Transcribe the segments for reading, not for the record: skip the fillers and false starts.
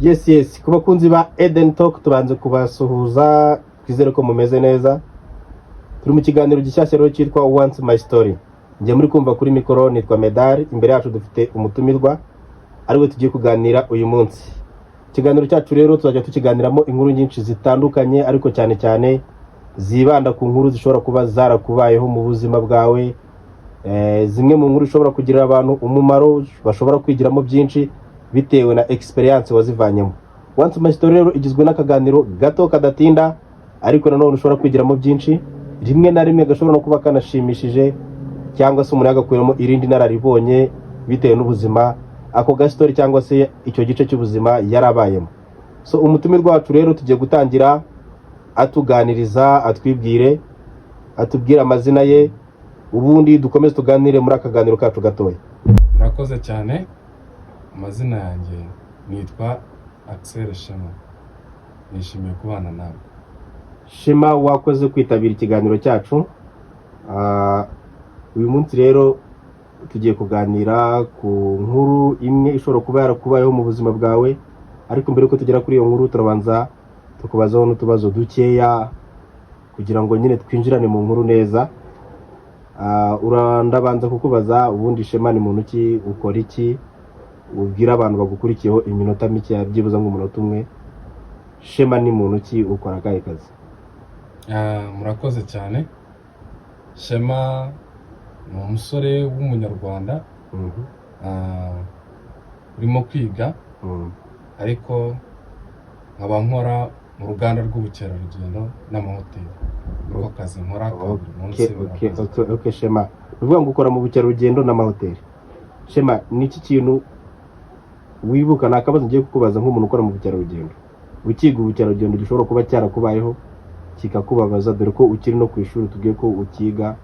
Yes, ku bakunzi ba Eden Talk tubanze kubasuhuza, twizere ko mumeze neza. Turi mu kiganiro gishyashya rero cyitwa Once My Story. Ngiye muri kumva kuri mikoro nitwa Medal, imbere yacu dufite umutumirwa ariwe tugiye kuganira uyu munsi. Ikiganiro cyacu rero tuzajya tukiganiramo inkuru nyinshi zitandukanye, ariko cyane cyane zibanda ku nkuru zishobora kuba zarakubayeho mu buzima bwawe, zimwe mu nkuru zishobora kugirira abantu umumaro, bashobora kwigiramo byinshi bitewe na experience wazivanyemo. Once My Story rero igizwe n'akaganiro gato kadatinda, ariko nanone ushobora kwigiramo byinshi, rimwe na rimwe gashobora no kuba kanashimishije, cyangwa se umuntu yagakuramo irindi nararibonye bitewe n'ubuzima ako ga story cyangwa se icyo gice cy'ubuzima yarabayemo. So umutumirwa wacu rero tugiye gutangira atuganiriza, atubwire amazina ye, ubundi dukomeze tuganire muri akaganiro kacu gatoya. Murakoze cyane. Amazina yanjye nitwa Axel Shema. Nishimiye kubana nawe. Shema, wakoze kwitabira ikiganiro cyacu. Uyu munsi rero tugiye kuganira ku nkuru imwe ishobora kuba yarakubayeho mu buzima bwawe, ariko mbere ko tugera kuri iyo nkuru turabanza tukubazaho n'utubazo dukeya kugira ngo nyine twinjirane mu nkuru neza. Ndabanza kukubaza, ubundi Shema ni muntu ki, ukora iki, ubwira abantu bagukurikiyeho iminota mike, byibuza nk'umunota umwe. Shema ni muntu ki, ukora akahe kazi? Murakoze cyane. Shema ni umusore w'umunyarwanda urimo kwiga, ariko nkaba nkora mu ruganda rw'ubukerarugendo n'amahoteli. Niko kazi nkora ka buri munsi. Okay, Shema, uvuga ngo ukora mu bukerarugendo n'amahoteli. Shema, ni iki kintu wibuka, ni akabazo ngiye kukubaza nk'umuntu ukora mu bukerarugendo, ukiga ubukerarugendo gishobora kuba cyarakubayeho kikakubabaza, dore ko ukiri no ku ishuri, tubwiye ko ukiga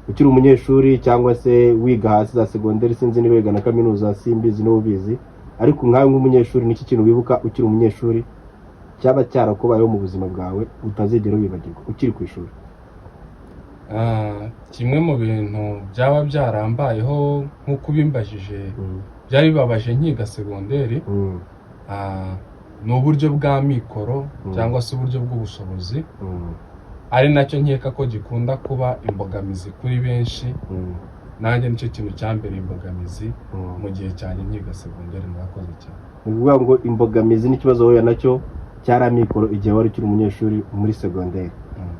ukiri umunyeshuri cyangwa se wiga hasi za segonderi, sinzi niba wiga na kaminuza, simbizi niba ubizi, ariko nkawe nk'umunyeshuri ni iki kintu wibuka ukiri umunyeshuri cyaba cyarakubayeho mu buzima bwawe utazigera wibagirwa ukiri ku ishuri? Kimwe mu bintu byaba byarambayeho nk'uko ubimbajije, byari bibabaje nkiga segonderi, ni uburyo bwa mikoro cyangwa se uburyo bw'ubushobozi, ari nacyo nkeka ko gikunda kuba imbogamizi kuri benshi. Nanjye nicyo kintu cyambere imbogamizi mu gihe cyanjye nkiga segonderi. Murakoze cyane. Ni ukuvuga ngo imbogamizi n'ikibazo wowe nacyo cyari amikoro igihe wari ukiri umunyeshuri muri segonderi.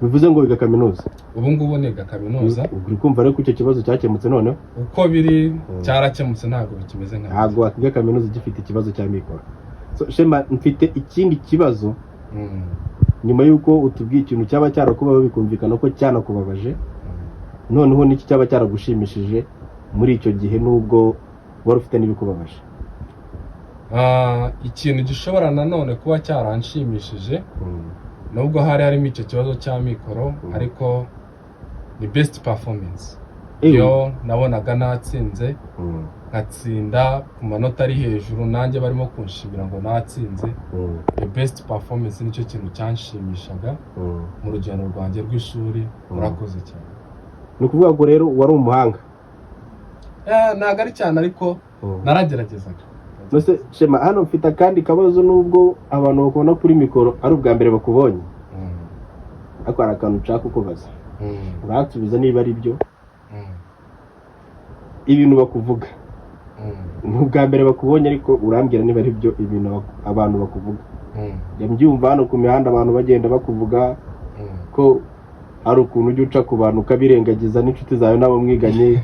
Bivuze ngo wiga kaminuza? Ubu ngubu niga kaminuza. Uri kumva rero ko icyo kibazo cyakemutse noneho? Uko biri cyarakemutse, ntabwo bikimeze nka ntabwo wakiga kaminuza gifite ikibazo cya mikoro. So Shema, mfite ikindi kibazo. Nyuma y'uko utubwiye ikintu cyaba cyarakubaho bikumvikana ko cyanakubabaje, noneho n'iki cyaba cyaragushimishije muri icyo gihe nubwo wari ufite n'ibikubabaje? Ikintu gishobora nanone kuba cyaranshimishije, nubwo hari harimo icyo kibazo cya mikoro, ariko ni best performance. Iyo nabonaga natsinze, nkatsinda ku manota ari hejuru, nanjye barimo kunshimira ngo natsinze, the best performance nicyo kintu cyanshimishaga mu rugendo rwanjye rw'ishuri. Murakoze cyane. Ni ukuvuga ngo rero wari umuhanga? Ntabwo ari cyane, ariko narageragezaga. Nose Shema, hano mfite akandi kabazo, nubwo abantu bakubona kuri mikoro ari ubwa mbere bakubonye, ariko hari akantu nshaka kukubaza. Urasubiza niba ari byo. Ibintu bakuvuga ni ubwa mbere bakubonye, ariko urambwira niba ari byo ibintu abantu bakuvuga. Mbyumva hano ku mihanda abantu bagenda bakuvuga ko hari ukuntu ujya uca ku bantu ukabirengagiza, n'inshuti zawe nabo mwiganye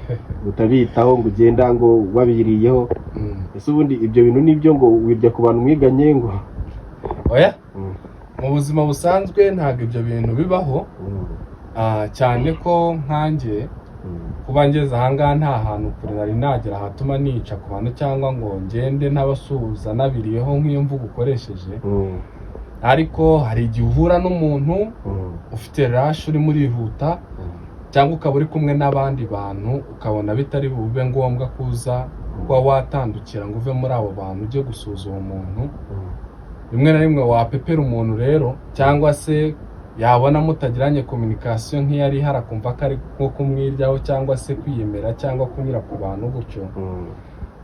utabitaho, ngo ugenda ngo wabiriyeho. Ese ubundi ibyo bintu nibyo, ngo wirya ku bantu mwiganye ngo? Oya, mu buzima busanzwe ntabwo ibyo bintu bibaho, cyane ko nkanjye kuba ngeze ahangaha nta hantu kure nari nagera hatuma nica ku bantu cyangwa ngo ngende ntabasuhuza nabiriyeho nk'iyo mvugo ukoresheje. Ariko hari igihe uhura n'umuntu ufite rush urimo urihuta, cyangwa ukaba uri kumwe n'abandi bantu ukabona bitari bube ngombwa kuza kuba watandukira ngo uve muri abo bantu ujye gusuhuza uwo muntu. Rimwe na rimwe wapepera umuntu rero, cyangwa se yabona mutagiranye communication nk'iyari harakumva ko ari nko kumwiryaho, cyangwa se kwiyemera cyangwa kunyura ku bantu gutyo.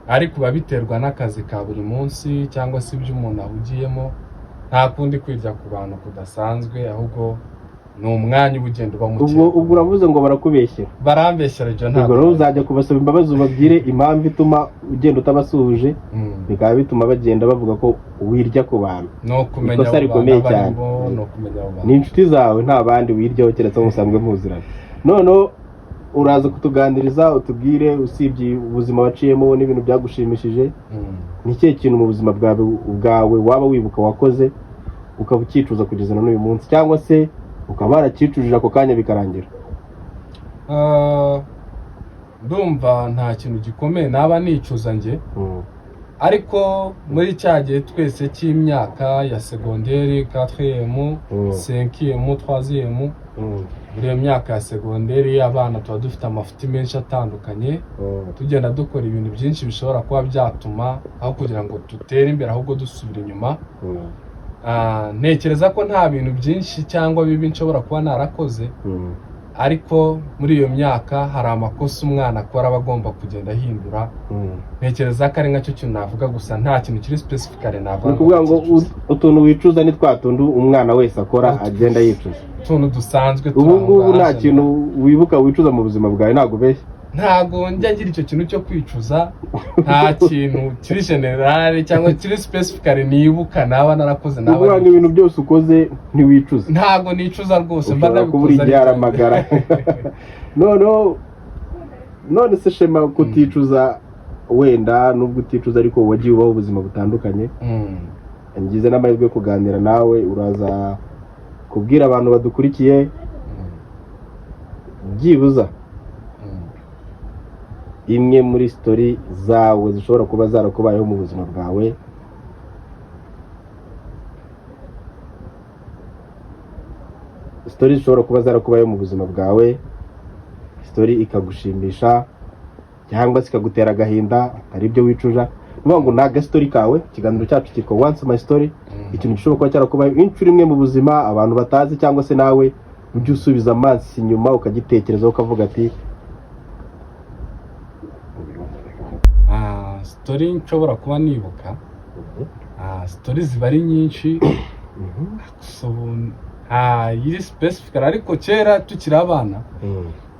ariko biba biterwa n'akazi ka buri munsi cyangwa se ibyo umuntu ahugiyemo, nta kundi kwirya ku bantu kudasanzwe, ahubwo ni umwanya uba ugenda uba muke. ubwo uravuze ngo barakubeshyera? Barambeshyera ibyo ubwo ntabwo rero uzajya kubasaba imbabazi ubabwire impamvu ituma ugenda utabasuhuje, bikaba bituma bagenda bavuga ko wirya ku bantu. ni ukumenya ikosa rikomeye cyane. ni ukumenya abo bantu. Ni inshuti zawe, nta bandi wiryaho keretse aho musanzwe muziranye. Noneho uraza kutuganiriza utubwire, usibye ubuzima waciyemo n'ibintu byagushimishije, ni ikihe kintu mu buzima bwawe waba wibuka wakoze ukaba ukicuza kugeza na n'uyu munsi, cyangwa se ukaba warakicujije ako kanya bikarangira? Ndumva nta kintu gikomeye naba nicuza njye, ariko muri cya gihe twese cy'imyaka ya segonderi 4ème 5ème 3ème, muri iyo myaka ya segonderi abana tuba dufite amafuti menshi atandukanye, tugenda dukora ibintu byinshi bishobora kuba byatuma aho kugira ngo dutere imbere ahubwo dusubira inyuma. Ntekereza ko nta bintu byinshi cyangwa bibi nshobora kuba narakoze, ariko muri iyo myaka hari amakosa umwana akora aba agomba kugenda ahindura. Ntekereza ko ari nkacyo kintu navuga, gusa nta kintu kiri specifically navuga. Ni ukuvuga ngo utuntu wicuza ni twa tundi umwana wese akora agenda yicuza, utuntu dusanzwe. ubu ngubu nta kintu wibuka wicuza mu buzima bwawe? Ntabwo ubeshya? Ntabwo njya ngira icyo kintu cyo kwicuza, nta kintu kiri generale cyangwa kiri specifically nibuka naba narakoze. Ni ukuvuga ngo ibintu byose ukoze ntiwicuza? Ntabwo nicuza rwose, mba nabikoze ari byaramagara. none se Shema, kuticuza wenda nubwo uticuza ariko wagiye ubaho ubuzima butandukanye, ngize n'amahirwe yo kuganira nawe, uraza kubwira abantu badukurikiye byibuza imwe muri story zawe zishobora kuba zarakubayeho mu buzima bwawe, story zishobora kuba zarakubayeho mu buzima bwawe, story ikagushimisha cyangwa se ikagutera agahinda, ari byo wicuja. Nuvuga ngo nta story kawe. Ikiganiro cyacu cyitwa Once My Story, ikintu gishobora kuba cyarakubayeho inshuro imwe mu buzima abantu batazi, cyangwa se nawe ujye usubiza amaso inyuma ukagitekerezaho ukavuga ati story nshobora kuba nibuka. Story ziba ari nyinshi, yiri specific, ariko kera tukiri abana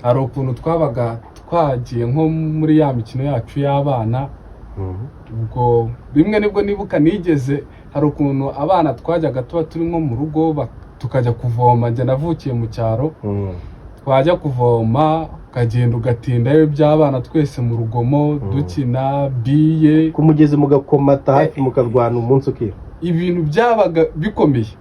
hari ukuntu twabaga twagiye nko muri ya mikino yacu y'abana. Ubwo rimwe nibwo nibuka nigeze, hari ukuntu abana twajyaga tuba turi nko mu rugo tukajya kuvoma. Njye navukiye mu cyaro, twajya kuvoma ukagenda ugatindayo by'abana twese mu rugomo dukina biye ku mugezi, mugakomata hafi mukarwana umunsi ukira. Ibintu byabaga bikomeye.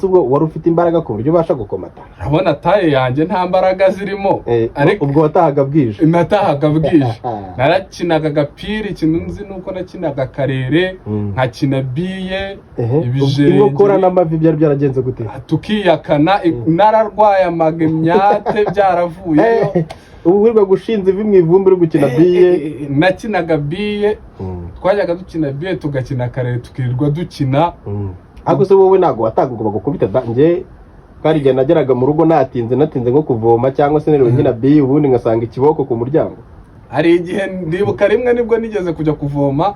Ubwo wari ufite imbaraga ku buryo ubasha gukomata? Urabona taye yanjye nta mbaraga zirimo. Ariko ubwo watahaga bwije? Natahaga bwije. Narakinaga agapira, ikintu nzi nuko nakinaga karere, nkakina biye, ibijenge. Inkokora n'amavi byari byaragenze gute? Tukiyakana, nararwaye amagemyate byaravuyeyo. Ubu wirirwa gushinza ivi mu ivumbi uri gukina biye? Nakinaga biye, twajyaga dukina biye tugakina karere tukirirwa dukina. Ariko se wowe ntabwo watanga ngo bagukubite? Njye kandi igihe nageraga mu rugo natinze nko kuvoma cyangwa se niriwe nkina biye, ubundi ngasanga ikiboko ku muryango. Hari igihe ndibuka rimwe nibwo nigeze kujya kuvoma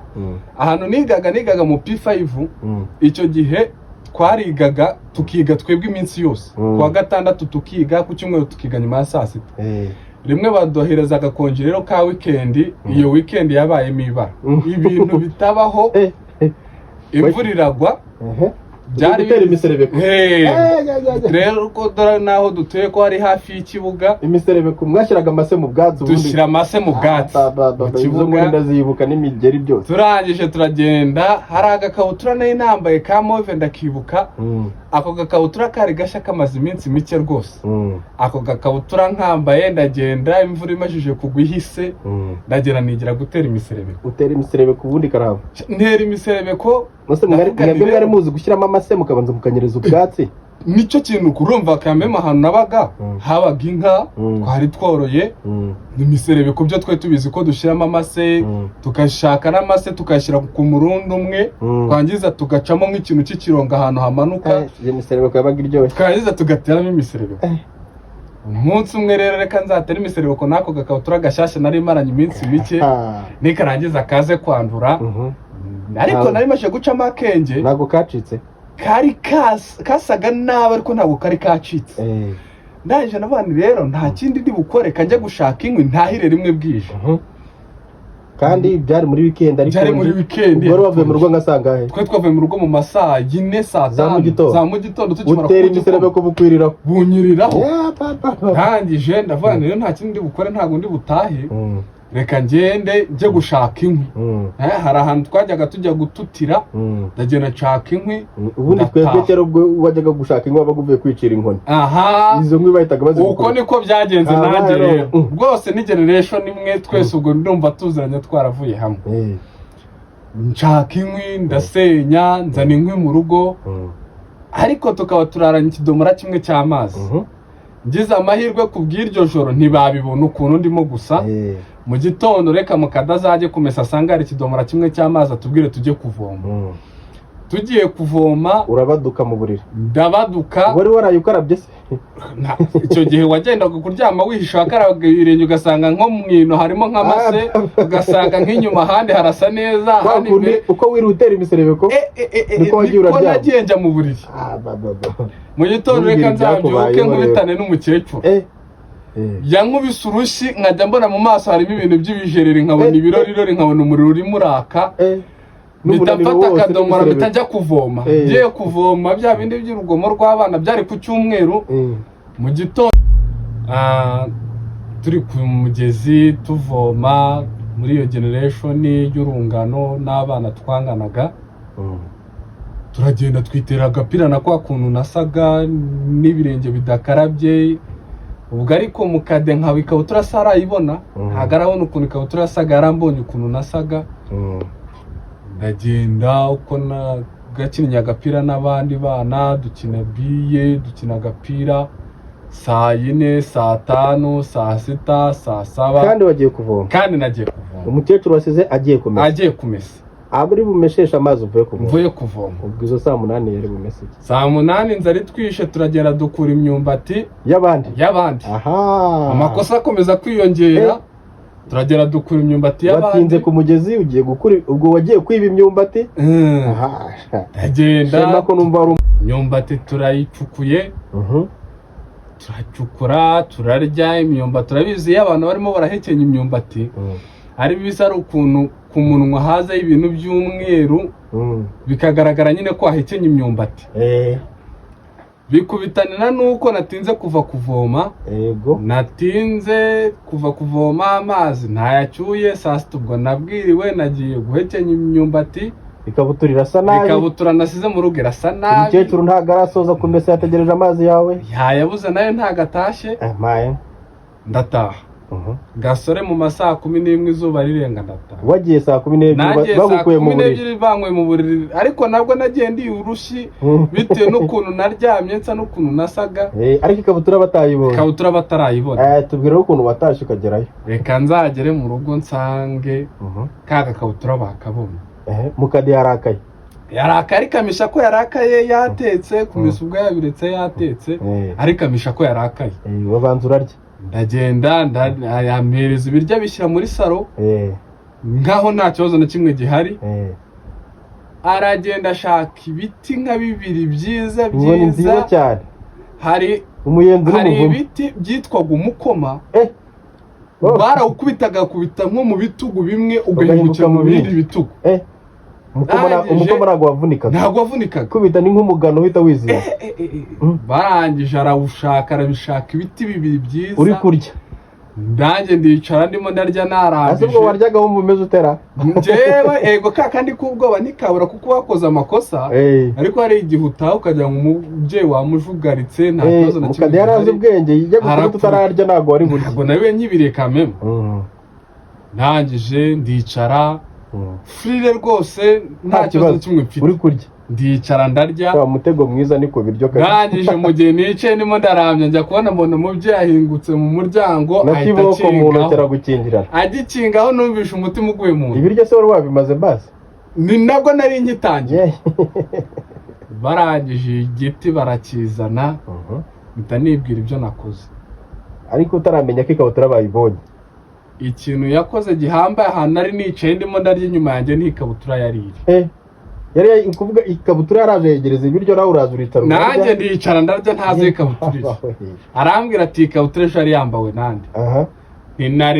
ahantu nigaga mu P5. Icyo gihe twarigaga tukiga twebwe iminsi yose, kuwa gatandatu tukiga, ku cyumweru tukiga nyuma ya saa sita. Rimwe badohereza agakonje rero ka weekend. Iyo weekend yabayemo ibara, ibintu bitabaho. Imvura iragwa, byari bitera imiserebeko. Rero ko dore naho dutuye ko hari hafi y'ikibuga, imiserebeko mwashyiraga amase mu bwatsi? Dushyira amase mu bwatsi mu kibuga, ndazibuka n'imigeri byose. Turangije turagenda, hari agakabutura nari nambaye ka move ndakibuka. Ako gakabutura kari gashya kamaze iminsi mike rwose. Ako gakabutura nkambaye ndagenda, imvura imajije kugwa ihise, ndagera nigira gutera imiserebeko. Utera imiserebeko ubundi karahava? Ntera imiserebeko. Mwebwe mwari muzi gushyiramo amase mukabanza mukanyereza ubwatsi? Nicyo kintu kurumva kameme ahantu nabaga habaga inka twari tworoye, n'imiserebeko byo twe tubizi ko dushyiramo amase, tukashaka n'amase tukashyira ku murundi umwe, twangiza tugacamo nk'ikintu cy'ikironga ahantu hamanuka. Imiserebeko yabaga iryoshye. Twangiza tugateramo imiserebeko. umunsi umwe rero reka nzatera imisereko n'ako gakabutura gashyashya nari maranye iminsi mike nikarangiza kaze kwandura ariko nari maze gucamo akenge ntabwo kacitse kari kasaga nabi ariko ntabwo kari kacitse ndangije n'abandi rero nta kindi ndi bukore kajya gushaka inkwi ntahire rimwe bwije kandi byari muri weekend ariko byari muri weekend ubwo bavuye mu rugo ngasangahe twe twavuye mu rugo mu masaha 4 saa 5 za mu gitondo tukimara utera imiserebe ko bukwiriraho bunyiriraho ndangije ndavuga rero nta kindi ndi bukore ntabwo ndi butahe reka ngende nje gushaka inkwi hari ahantu twajyaga tujya gututira ndagenda nshaka inkwi ubundi twebwe cyero ubwo wajyaga gushaka inkwi wabaguvuye kwicira inkoni izo nkwi bahitaga bazikora uko niko byagenze nanjye rero rwose ni generation imwe twese ubwo ndumva tuziranye twaravuye hamwe nshaka inkwi ndasenya nzana inkwi mu rugo ariko tukaba turaranye ikidomora kimwe cy'amazi ngize amahirwe ku bw'iryo joro ntibabibona ukuntu ndimo gusa mu gitondo reka mukadazajye kumesa asanga hari ikidomora kimwe cy'amazi atubwire tujye kuvoma tugiye kuvoma urabaduka mu buriri ndabaduka wari waraye ukarabye se icyo gihe wagendaga kuryama wihisha wakarabaga ibirenge ugasanga nko mu mwino harimo nk'amase ugasanga nk'inyuma ahandi harasa neza uko wiri utera imiserebe ko niko wagiye uraryama nagiye njya mu buriri mu gitondo reka nzabyuke nkubitane n'umukecuru yankubise urushyi nkajya mbona mu maso harimo ibintu by'ibijereri nkabona ibirori nkabona umuriro urimo uraka mpita mfata akadomora mpita njya kuvoma ngiye kuvoma bya bindi by'urugomo rw'abana byari ku cyumweru mu gitondo turi ku mugezi tuvoma muri iyo generation y'urungano n'abana twanganaga turagenda twitera agapira na kwa kuntu nasaga n'ibirenge bidakarabye ubwo ariko mukade nkawe ikabutura sarayibona ntago arabona ukuntu ikabutura yasaga yarambonye ukuntu nasaga ndagenda uko gakinnye agapira n'abandi bana dukina biye dukina agapira saa 4 saa 5 saa 6 saa 7 kandi wagiye kuvoma kandi nagiye kuvoma umukecuru wasize agiye kumesa aburi bumeshesha amazi uvuye kuvoma ubwo izo saa 8 yari bumese saa 8 nzari twishe turagera dukura imyumbati y'abandi amakosa akomeza kwiyongera turagera dukura imyumbati y'abandi watinze ku mugezi ugiye gukura ubwo wagiye kwiba imyumbati ndagenda ko numva imyumbati turayicukuye turacukura turarya imyumbati turabizi iyo abantu barimo barahekenya imyumbati hari bisa ari ukuntu ku munwa haza ibintu by'umweru bikagaragara nyine ko hahekenya imyumbati bikubitanira nuko natinze kuva kuvoma natinze kuva kuvoma amazi ntayacyuye saa 6 ubwo nabwiriwe nagiye guhekenya imyumbati ikabutura irasa nabi ikabutura nasize mu rugo irasa nabi umukecuru ntago arasoza kumesa yategereje amazi yawe yayabuze nayo ntago atashye ndataha gasore mu masaha 11 izuba rirenga ndataha wagiye saa 12 bagukuye mu buriri bankwe mu buriri ariko nabwo nagiye ndi urushi bitewe n'ukuntu naryamye nsa n'ukuntu nasaga ariko ikabutura batarayibona tubwire ukuntu watashye ukagerayo reka nzagere mu rugo nsange kaga kabutura bakabona mukadi yarakaye kamisha ko yarakaye yatetse kumisa ubwo yabiretse yatetse kamisha ko yarakaye wabanza urarya ndagenda yampereza ibiryo bishyira muri salo nkaho nta kibazo na kimwe gihari aragenda ashaka ibiti nka 2 byiza cyane hari ibiti byitwaga umukoma barawukubitaga kubita nko mu bitugu bimwe ugahindukira mu bindi bitugu umukoma ntabwo wavunikaga kubita ni nk'umugano uhita wizira barangije arabishaka ibiti 2 byiza uri kurya ndanjye ndicara ndimo ndarya narambije ubwo waryaga wumva umeze utera njyewe kandi kubwoba nikabura kuko wakoze amakosa ariko hari igihe utaha ukajya mu mubyeyi wamujugaritse nta kibazo na kimwe yarazi ubwenge yijya gukora tutararya ntabwo wari burya ntabwo nawe nyibireka meme ndangije ndicara frire rwose nta kibazo kimwe mfite uri kurya ndicara ndarya wa mutego mwiza niko biryo kandi ndangije mu gihe nicaye ndimo ndaramya njya kubona mbona umubyeyi ahingutse mu muryango ahita agikingaho numvishe umutima uguye mu nda ibiryo se wari wabimaze basi ni nabwo nari ngitangiye barangije igiti barakizana mpita nibwira ibyo nakoze ariko utaramenya ko ikabutura bayibonye. ikintu yakoze gihambaye ahantu nari nicaye ndimo ndarya inyuma yanjye n'ikabutura yari iri. Yari kuvuga ikabutura yaraje yegereza ibiryo nawe uraza uricara. Nanjye ndicara ndarya ntazi ikabutura. Arambwira ati ikabutura ejo yari yambawe nande.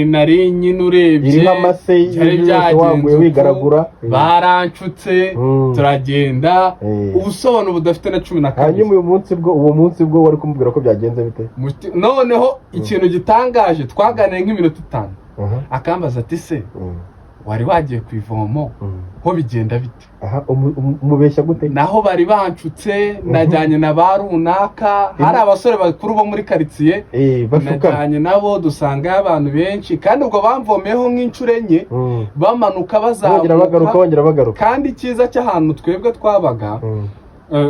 Nari nyine urebye irimo amase y'ibyo wigaragura. Baranshutse turagenda ubusobanuro budafite na 12. Hanyuma uwo munsi bwo wari kumubwira ko byagenze bite? Noneho ikintu gitangaje twaganiriye nk'iminota 5. Akambaza ati se wari wagiye ku ivomo ho bigenda bite? Umubeshya gute? Naho bari banshutse najyanye na barunaka, hari abasore bakuru bo muri quartier najyanye nabo dusanga abantu benshi kandi ubwo bamvomeyeho nk'incuro enye bamanuka bazamuka. Kandi cyiza cy'ahantu twebwe twabaga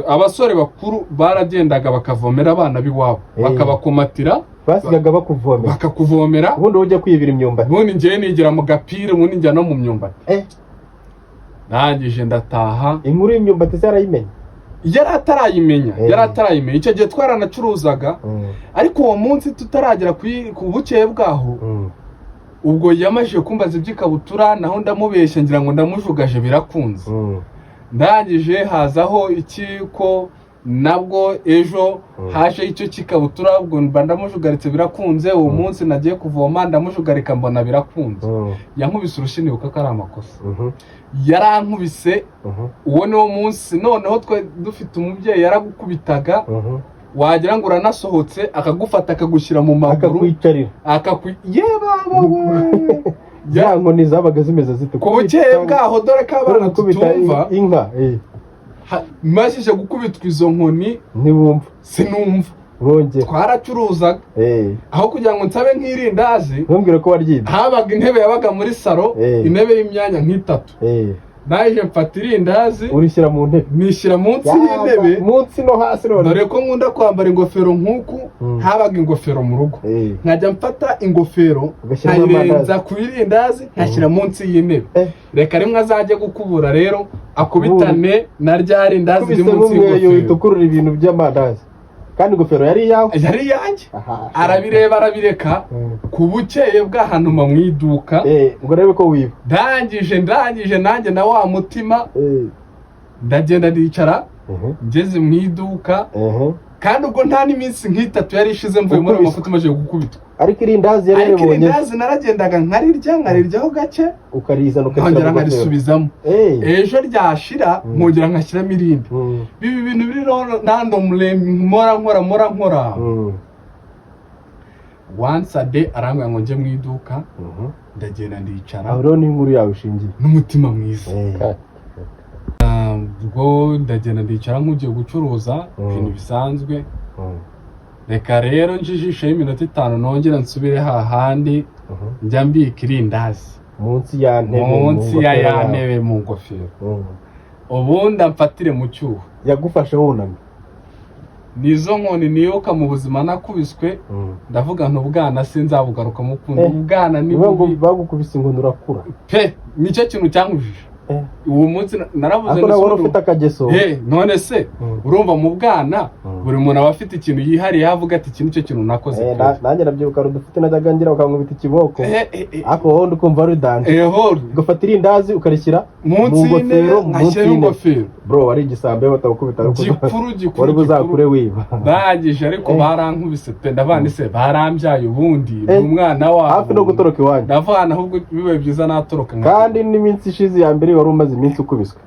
abasore bakuru baragendaga bakavomera abana biwabo bakabakomatira, basigaga bakuvomera bakakuvomera, ubundi ujya kwibira imyumbati. ubundi ngiye nigira mu gapira, ubundi njya no mu myumbati. Nangije ndataha. Inkuru y'imyumbati yarayimenya? Yari atarayimenya. Icyo gihe twaranacuruzaga, ariko uwo munsi tutaragera ku bukeye bwaho ubwo yamajije kumbaza iby'ikabutura, naho ndamubeshya ngira ngo ndamujugaje birakunze. Ndangije hazaho ikiko nabwo ejo haje icyo kikabutura, ubwo mba ndamujugaritse birakunze. Uwo munsi nagiye kuvoma ndamujugarika mbona birakunze. Yankubise urushini uko ari amakosa. Yarankubise uwo niwo munsi. Noneho twe dufite umubyeyi yaragukubitaga, wagira ngo uranasohotse akagufata akagushyira mu maguru akakwicarira ya nkoni zabaga zimeze zite ku bukeye bwaho, dore ko abana tutumva inka. Mashije gukubitwa izo nkoni sinumva. Twaracuruzaga aho kugira ngo nsabe nk'irindazi ntumbwire ko waryibye. Habaga intebe yabaga muri salo, intebe y'imyanya nk'itatu. Naje mfata irindazi urishyira mu ntebe, nishyira munsi y'intebe, munsi no hasi. Dore ko nkunda kwambara ingofero nk'uku, habaga ingofero mu rugo. Nkajya mfata ingofero nkayirenza ku irindazi nkashyira munsi y'intebe. Reka rimwe azajye gukubura rero akubitane na rya rindazi riri munsi y'ingofero. Tukurura ibintu by'amandazi kandi ingofero yari iyawe? Yari iyanjye. Arabireba arabireka. Ku bukeye bw'ahantu mu iduka ngo rebe ko wiba. Ndangije nanjye na wa mutima ndagenda ndicara ngeze mu iduka. Kandi ubwo nta n'iminsi nk'itatu yari ishize mvuye muri amafuta maje gukubitwa. Ariko irindazi yari yaribonye. Irindazi naragendaga nkariryaho gake ukarizana ukongera nkarisubizamo. Ejo ryashira nkongera nkashyiramo irindi. Bibi bintu biri nando nkora. Once a day arambwira ngo nje mu iduka, ndagenda ndicara. Aho ni inkuru yawe ishingiye n'umutima mwiza. Ubwo ndagenda ndicara nk'ugiye gucuruza ibintu bisanzwe. Reka rero njijishe y'iminota 5 nongera nsubire hahandi njya mbika irindazi munsi ya ntebe mu ngofero. Ubundi amfatire mu cyuho. Yagufashe wunamye? Nizo nkoni niyoka mu buzima nakubiswe. Ndavuga nti ubwana sinzabugaruka mu kundi. Ubwana ni bagukubise ngo urakura pe. Nicyo kintu cyankujije. Uwo munsi naravuze ngo nawe ufite akageso. None se urumva mu bwana buri muntu aba afite ikintu yihariye avuga ati iki nicyo kintu nakoze. Nanjye nabyibuka dufite n'adagangira ukankubita ikiboko. Ako wowe ukumva ari danje. Ugafata irindazi ukarishyira munsi y'ingofero. Bro wari igisambe batakubita wari buzakure wiba. Ndagije ariko barankubise pe. Ndavana se barambyaye ubundi umwana wabo hafi no gutoroka iwanyu. Ndavana ahubwo bibaye byiza natoroka. Kandi n'iminsi ishize ya mbere wari umaze iminsi ukubiswe.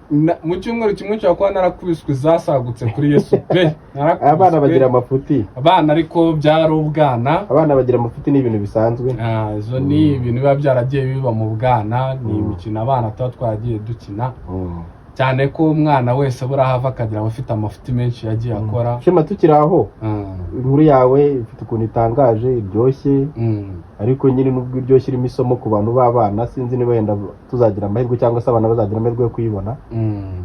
Mu cyumweru kimwe cyo kwa narakubiswe zasagutse kuri Yesu pe. Abana bagira amafuti. Abana ariko byari ubwana. Abana bagira amafuti ni ibintu bisanzwe. Izo ni ibintu biba byaragiye biba mu bwana. Ni imikino abana tuba twagiye dukina. Cyane ko umwana wese burahava akagira abafite amafuti menshi yagiye akora. Shema tukiri aho inkuru yawe ifite ukuntu itangaje iryoshye. Ariko nyine nubwo iryoshye irimo isomo ku bantu b'abana, sinzi niba wenda tuzagira amahirwe cyangwa se abana bazagira amahirwe yo kuyibona.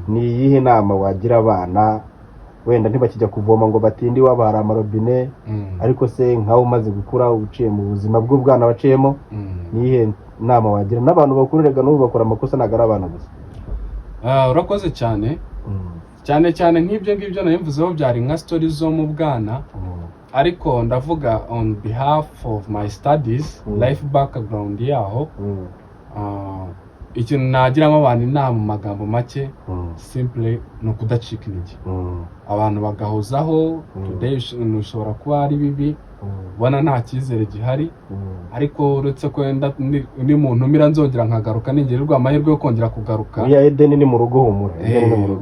Ni iyihe nama wagira abana wenda ntibakijya kuvoma ngo batinde iwabo hari amarobine, ariko se nkaho umaze gukura uciye mu buzima bw'ubwana baciyemo, ni iyihe nama wagira n'abantu bakururega n'ubu bakora amakosa ntabwo ari abana gusa? Urakoze cyane cyane nk'ibyo ngibyo nari mvuzeho byari nka stories zo mu bwana. ariko ndavuga on behalf of my studies, life background yaho, ikintu nagiramo abantu inama mu magambo make, simple ni ukudacika intege. Abantu bagahozaho, today ushobora kuba ari bibi, ubona nta cyizere gihari, ariko uretse ko ni muntu umira nzongera nkagaruka ningirirwa amahirwe yo kongera kugaruka. Ya Eden ni mu rugo humura.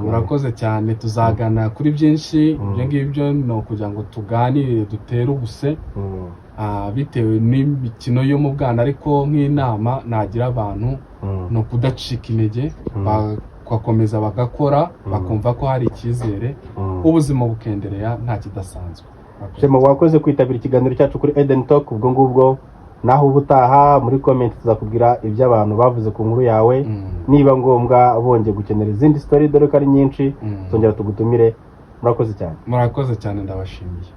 Murakoze cyane, tuzagana kuri byinshi. Ibyo ngibyo no kugira ngo tuganire dutere ubuse bitewe n'imikino yo mu bwana, ariko nk'inama nagira abantu no kudacika intege, bagakomeza bagakora, bakumva ko hari icyizere, ubuzima bukendereya nta kidasanzwe. Shema, wakoze kwitabira ikiganiro cyacu kuri Eden Talk. Ubwo ngubwo naho ubutaha muri comment tuzakubwira ibyo abantu bavuze ku nkuru yawe, niba ngombwa bongeye gukenera izindi story dore ko ari nyinshi, tongera tugutumire. Murakoze cyane. Murakoze cyane, ndabashimiye.